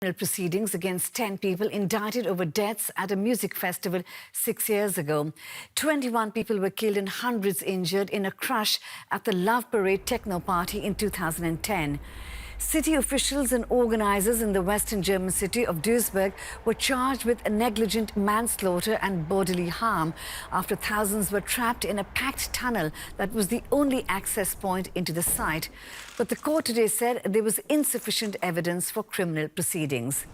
Proceedings against 10 people indicted over deaths at a music festival 6 years ago. 21 people were killed and hundreds injured in a crash at the Love Parade techno party in 2010. City officials and organisers in the western German city of Duisburg were charged with negligent manslaughter and bodily harm after thousands were trapped in a packed tunnel that was the only access point into the site. But the court today said there was insufficient evidence for criminal proceedings.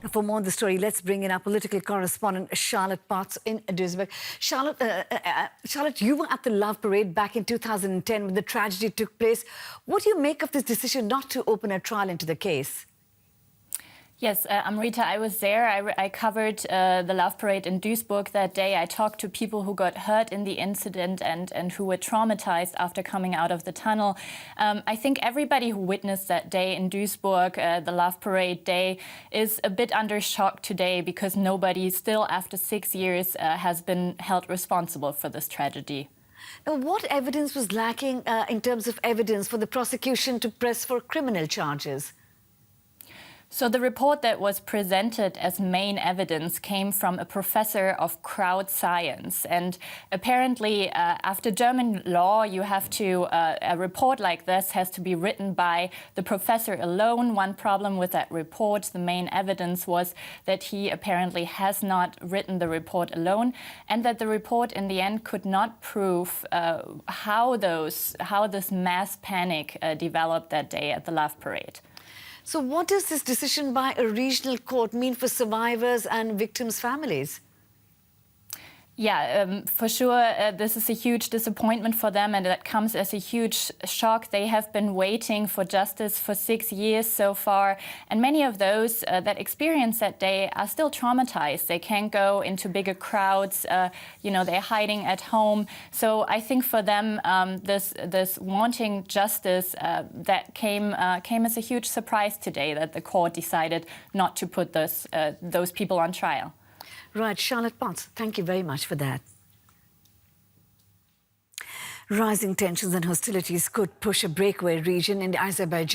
Now, for more on the story, let's bring in our political correspondent, Charlotte Potts in Duisburg. Charlotte, you were at the Love Parade back in 2010 when the tragedy took place. What do you make of this decision not to open a trial into the case? Yes, Amrita, I was there. I covered the Love Parade in Duisburg that day. I talked to people who got hurt in the incident and who were traumatized after coming out of the tunnel. I think everybody who witnessed that day in Duisburg, the Love Parade day, is a bit under shock today because nobody still, after 6 years, has been held responsible for this tragedy. Now, what evidence was lacking in terms of evidence for the prosecution to press for criminal charges? So the report that was presented as main evidence came from a professor of crowd science. And apparently, after German law, you have to, a report like this has to be written by the professor alone. One problem with that report, the main evidence was that he apparently has not written the report alone, and that the report in the end could not prove how this mass panic developed that day at the Love Parade. So what does this decision by a regional court mean for survivors and victims' families? Yeah, for sure, this is a huge disappointment for them, and that comes as a huge shock. They have been waiting for justice for 6 years so far, and many of those that experienced that day are still traumatized. They can't go into bigger crowds, they're hiding at home. So I think for them, this wanting justice that came as a huge surprise today, that the court decided not to put those people on trial. Right, Charlotte Potts, thank you very much for that. Rising tensions and hostilities could push a breakaway region in Azerbaijan